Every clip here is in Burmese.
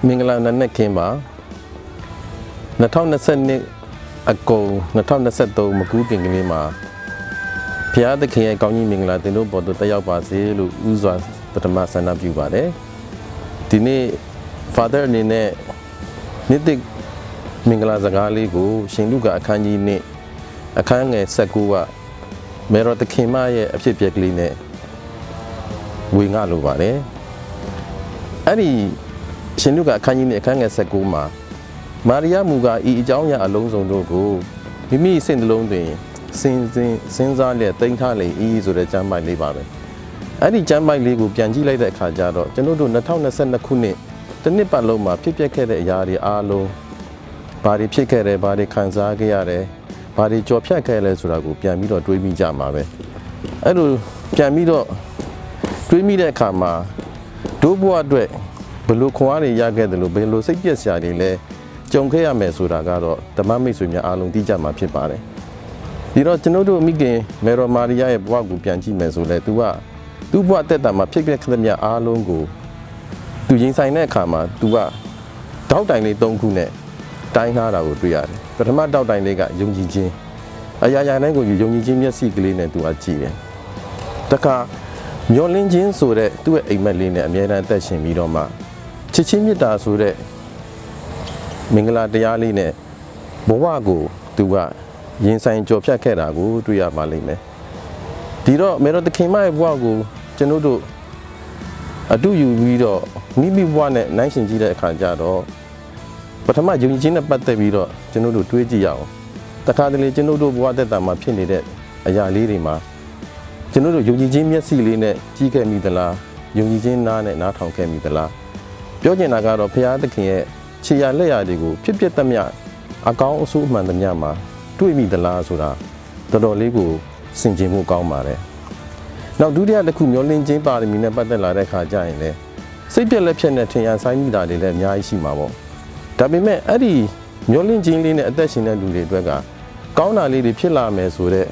မင်္ဂလာနံနက်ခင်းပါ2020အကုန်2023မကူးခင်ကလေးမှာဘုရားသခင်ရဲ့ကောင်းကြီးမင်္ဂလာတင်တို့ပေါ်သို့တက်ရောက်ပါစေလို့ဥစွာပထမဆန္ဒပြုပါတယ်ဒီနေ့ Father အနေနဲ့နေ့တစ်မင်္ဂလာစကားလေးကိုရှင်လုကာအခန်းကြီးနဲ့အခန်းငယ်19ကမေရောသခင်မရဲ့အဖြစ်အပျက်ကလေးနဲ့ဝေငှလိုပါတယ်အဲ့ဒီရှင်လုကာအခန်းကြီးနဲ့အခန်းငယ်19မှာမာရိယမူကဤအကြောင်းအရာအလုံးစုံတို့ကိုမိမိစိတ်နှလုံးတွင်စဉ်းစားလျက်သိမ်းထားလေဤဆိုတဲ့ကျမ်းပိုက်လေးပါပဲအဲ့ဒီကျမ်းပိုက်လေးကိုပြန်ကြည့်လိုက်တဲ့အခါကျတော့ကျွန်တော်တို့2022ခုနှစ်တစ်နှစ်ပတ်လုံးမှာဖြစ်ပျက်ခဲ့တဲ့အရာတွေအားလုံးဘာတွေဖြစ်ခဲ့တယ်ဘာတွေခံစားခဲ့ရတယ်ဘာတွေကြော်ဖြတ်ခဲ့လဲဆိုတာကိုပြန်ပြီးတော့တွေးမိကြမှာပဲအဲ့လိုပြန်ပြီးတော့တွေးမိတဲ့အခါမှာဒို့ဘဝအတွက်ဘယ်လိုခွန်အားတွေရခဲ့တယ်လို့ဘယ်လိုစိတ်ပြည့်စရာတွေလဲကြုံခဲ့ရမယ်ဆိုတာကတော့ဓမ္မမိတ်ဆွေများအားလုံးသိကြမှာဖြစ်ပါတယ်ဒီတော့ကျွန်တော်တို့မိခင်မေရောမာရိယရဲ့ဘဝကိုပြန်ကြည့်မယ်ဆိုလဲ तू ကသူ့ဘဝတက်တာမှာဖြစ်ပျက်ခဲ့တဲ့များအားလုံးကို သူရင်ဆိုင်တဲ့အခါမှာ तू ကတောက်တိုင်လေး၃ခုနဲ့တိုင်းထားတာကိုတွေ့ရတယ်ပထမတောက်တိုင်လေးကယုံကြည်ခြင်းအရာရာတိုင်းကိုယုံကြည်ခြင်းမျက်စိကလေးနဲ့ तू ကကြည့်တယ်တခါမျောလင်းခြင်းဆိုတဲ့သူ့ရဲ့အိမ်မက်လေးနဲ့အမြဲတမ်းအသက်ရှင်ပြီးတော့မှချစ်ချင်းမေတ္တာဆိုတဲ့မင်္ဂလာတရားလေးနဲ့ဘဝကို သူကရင်ဆိုင်ကြော်ဖြတ်ခဲ့တာကိုတွေ့ရပါလိမ့်မယ်ဒီတော့မေတော်သခင်မရဲ့ဘဝကိုကျွန်တော်တို့အတူယူပြီးတော့မိမိဘဝနဲ့နိုင်ရှင်ကြည့်တဲ့အခါကျတော့ပထမယုံကြည်ခြင်းနဲ့ပတ်သက်ပြီးတော့ကျွန်တော်တို့တွေးကြည့်ရအောင်တခါတလေကျွန်တော်တို့ဘဝသက်တာမှာဖြစ်နေတဲ့အရာလေးတွေမှာကျွန်တော်တို့ယုံကြည်ခြင်းမျက်စိလေးနဲ့ကြည့်ခဲ့မိသလားယုံကြည်ခြင်းနားနဲ့နားထောင်ခဲ့မိသလားပြောချင်တာကတော့ဘုရားသခင်ရဲ့ခြေရလက်ရာတွေကိုဖြစ်ဖြစ်သမျှအကောင်းအဆိုးမှန်သမျှမှာတွေ့မိသလားဆိုတာတော်တော်လေးကိုစင်ကြင်မှုကောင်းပါတယ်နောက်ဒုတိယတစ်ခုမျောလင်းခြင်းပါရမီနဲ့ပတ်သက်လာတဲ့အခါကျရင်လည်းစိတ်ပြက်လက်ဖြက်နဲ့ထင်ရဆိုင်မိတာတွေလည်းအများကြီးရှိမှာပေါ့ဒါပေမဲ့အဲ့ဒီမျောလင်းခြင်းလေးနဲ့အသက်ရှင်တဲ့လူတွေအတွက်ကကောင်းတာလေးတွေဖြစ်လာမယ်ဆိုတဲ့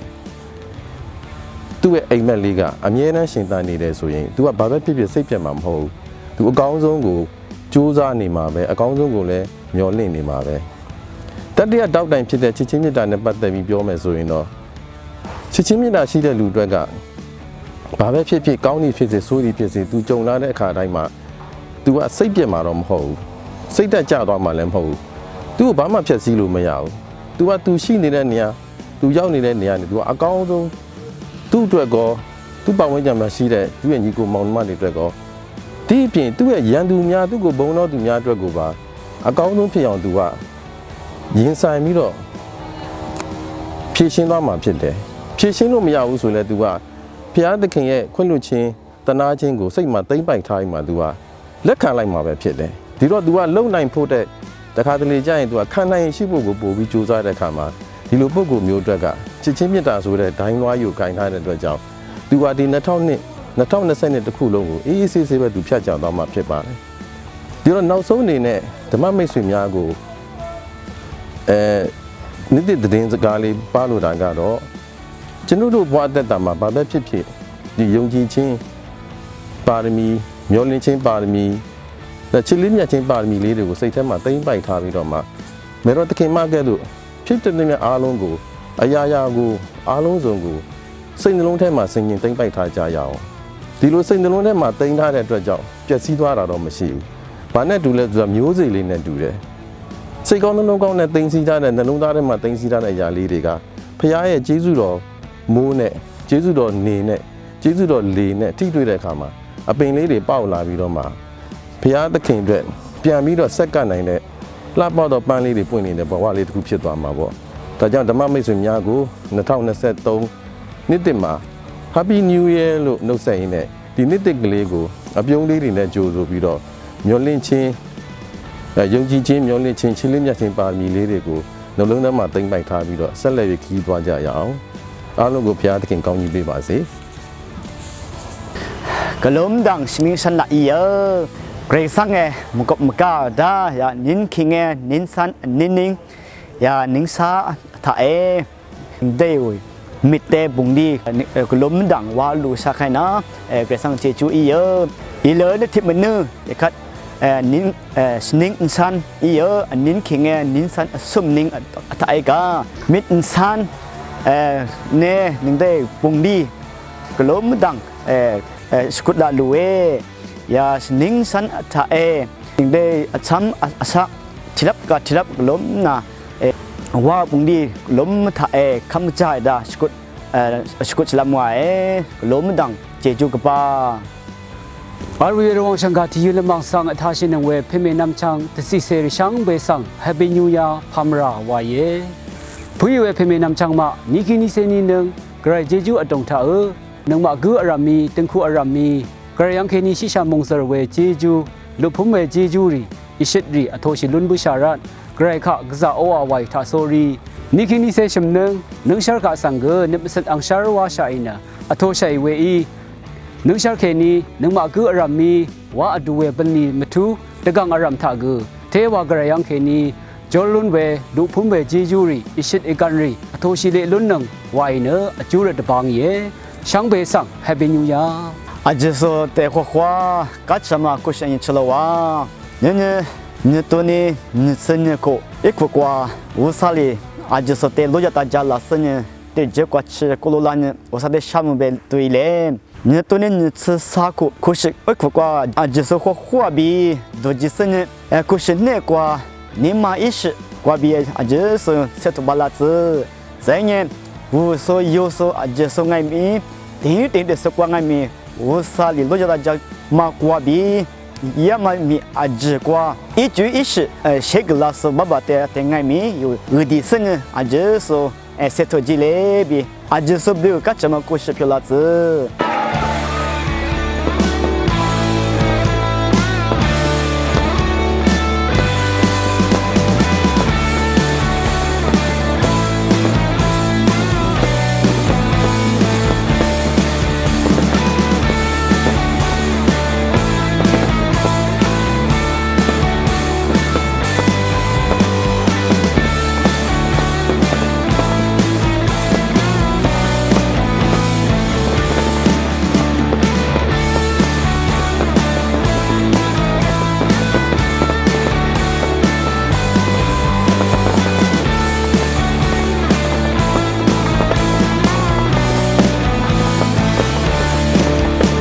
သူ့ရဲ့အိမ်မက်လေးကအမြဲတမ်းရှင်သန်နေတယ်ဆိုရင် तू ကဘာပဲဖြစ်ဖြစ်စိတ်ပြက်မှာမဟုတ်ဘူး तू အကောင်းဆုံးကိုစူးစမ်းနေမှာပဲအကောင်းဆုံးကိုလည်းမျောလင့်နေမှာပဲတတိယတောက်တိုင်ဖြစ်တဲ့ချစ်ချင်းမေတ္တာနဲ့ပတ်သက်ပြီးပြောမယ်ဆိုရင်တော့ချစ်ချင်းမေတ္တာရှိတဲ့လူအတွက်ကဘာပဲဖြစ်ဖြစ်ကောင်းနေဖြစ်စေဆိုးနေဖြစ်စေ तू ကြုံလာတဲ့အခါတိုင်းမှာ तू ကစိတ်ပြက်မှာတော့မဟုတ်ဘူးစိတ်တက်ကြသွားမှာလည်းမဟုတ်ဘူး तू ကိုဘာမှဖြတ်စည်းလို့မရဘူး तू က तू ရှိနေတဲ့နေရာ तू ရောက်နေတဲ့နေရာနဲ့ तू ကအကောင်းဆုံးသူ့အတွက်ကောသူ့ပတ်ဝန်းကျင်မှာရှိတဲ့သူ့ရဲ့ညီကိုမောင်နှမတွေအတွက်ကောဒီအပြင်သူ့ရဲ့ရန်သူများသူ့ကိုဘုံတော်သူများအတွက်ကိုပါအကောင်းဆုံးဖြစ်အောင် तू ကရင်ဆိုင်ပြီးတော့ဖြည့်ရှင်းသွားမှာဖြစ်တယ်ဖြည့်ရှင်းလို့မရဘူးဆိုလဲ तू ကဘုရားသခင်ရဲ့ခွင့်လွှတ်ခြင်းတနာခြင်းကိုစိတ်မှာသိမ့်ပိုက်ထားပြီးမှ तू ကလက်ခံလိုက်မှာပဲဖြစ်တယ်ဒီတော့ तू ကလုံနိုင်ဖို့တဲ့တခါတလေကြာရင် तू ကခံနိုင်ရှိဖို့ကိုပို့ပြီးစူးစမ်းတဲ့အခါမှာဒီလိုပုံကိုမျိုးအတွက်ကချစ်ချင်းမေတ္တာဆိုတဲ့ဒိုင်းလွှားယူဂိုင်းထားတဲ့အတွက်ကြောင့် तू ကဒီ2020တခုလုံးကိုအေးအေးဆေးဆေးပဲ तू ဖြတ်ကျော်သွားမှာဖြစ်ပါတယ်ဒီတော့နောက်ဆုံးအနေနဲ့ဓမ္မမိတ်ဆွေများကိုနေ့တစ်သတင်းစကားလေးပါလို့တာကတော့ကျွန်တော်တို့ဘဝအသက်တာမှာဘာပဲဖြစ်ဖြစ်ဒီယုံကြည်ခြင်းပါရမီမျှော်လင့်ခြင်းပါရမီချစ်လေးမြတ်ခြင်းပါရမီလေးတွေကိုစိတ်ထဲမှာသိမ့်ပိုက်ထားပြီးတော့မှမေတော်သခင်မကဲ့သို့ဖြစ်တဲ့မြတ်အားလုံးကိုအရာရာကိုအားလုံးစုံကိုစိတ်နှလုံးထဲမှာဆင်ញင်သိမ့်ပိုက်ထားကြရအောင်ဒီလိုစိတ်နှလုံးထဲမှာသိမ့်ထားတဲ့အတွက်ကြောင့်ပျက်စီးသွားတာတော့မရှိဘူး။ဘာနဲ့တူလဲဆိုတာမျိုးစေ့လေးနဲ့တူတယ်။စိတ်ကောင်းနှလုံးကောင်းနဲ့သိမ့်စီးထားတဲ့နှလုံးသားထဲမှာသိမ့်စီးထားတဲ့အရာလေးတွေကဖခင်ရဲ့ကျေးဇူးတော်မိုးနဲ့ကျေးဇူးတော်နေနဲ့ကျေးဇူးတော်လေနဲ့ထိတွေ့တဲ့အခါမှာအပင်လေးတွေပေါက်လာပြီးတော့မှဖခင်သခင်အတွက်ပြန်ပြီးတော့ဆက်ကပ်နိုင်တဲ့လှပတော့ပန်းလေးတွေပွင့်နေတဲ့ဘဝလေးတစ်ခုဖြစ်သွားမှာပေါ့။ဒါကြောင့်ဓမ္မမိတ်ဆွေများကို2023နှစ်တစ်မှာ Happy New Year လို့နှုတ်ဆက်ရင်းနဲ့ဒီနှစ်တစ်ကလေးကိုအပြုံးလေးတွေနဲ့ကြိုဆိုပြီးတော့မျောလင့်ခြင်းယုံကြည်ခြင်းမျောလင့်ခြင်းချင်းလေးမြတ်ခြင်းပါရမီလေးတွေကိုနှလုံးထဲမှာသိမ့်ပိုက်ထားပြီးတော့ဆက်လက်ရခီးသွားကြရအောင်အားလုံးကိုဘုရားသခင်ကောင်းကြီးပေးပါစေกลมดังสมิงสันละอีเกรซังเงมุกมกาดาอย่านินคิงเงนินสันนินนิงอย่านิงซาถ้าเดวมิดเตบุงดีกลมดังวาลูสักให้นะเกรซังเจจูอีเลยเนี่ยทิมันเนื้อคัด นินสนิงสันอีเยอนินคิงนินสันซุมนิงตายกามิดสันเนนิงได้ปุงดีกลมดังสกุดดาลูเอยาสนิงสันตานิงได้ซ้ำอาศักทิลับกลมนะว่าปุงดีลมตาคำจ่ายดาสกุดสลามวายลมดังเจจูกปาอารีรวงชังกาที่ยืนมังสังท่าชินังเวพิเมนำชังตสิเสริชังเบสังแฮปปี้นิวยาพามราวายเยผู้ยเวพิเมนำชังมานิกินิเซนีนึงกระไรเจจูอดงท่านังมากูอารามีตึงคูอารามีกระยังเคนิชิชามงสรเวเจจูลุพุมเวเจจูรีอิชิตรีอโทชิลุนบุชารัตกระไรข้ากษาโออาไวท่าโซรีนิกินิเซชมนึงชาร์กาสังเกนิมสันอังชารวาชาอินะอโทชัยเวอีนึกชาเคนีนึกมากูอารามีว่าอดูเวบันนีมาทูตะกังอารามทากูเทวากระยังเคนีจอลุนเวดูพุ่มเวจีจูรีอิชิตเอกันรีอโทชิเลลุนนังวายเนออจูเรตบางเยช่างเบสังแฮปปี้นิวยาอาจจะสเตะขวากัจฉมากุชันชลวาเนี่ยตัวนี้เนี่ยเสนโกอีกกว่าอุสาลีอาจจะสเตะลุยตาจัลลาเสนเตะเจ้ากว่าเชกุลลานอุสาเดชามุเบลตุยเลเนี่ยตัวนี้เนี่ยสากุคุชอีกกว่าอาจจะสขวาบีดูจิสเนี่ยคุชเนี่ยกว่านี่มาอิชกว่าบีอาจจะสเซตุบาลาซึเซเนี่ยอุโซโยโซอาจจะสไงมีตีเดสกว่าไงมีอุสาลีลุยตาจัลมากว่าบียามามีอาจจะกว่าอีจูอิชเชกลาสบาบาเตะไงมีอยู่อุดิสเนี่ยอาจจะสเซตุจิเลบีอาจจะสบิวกัจจมาคุชพิลาซึ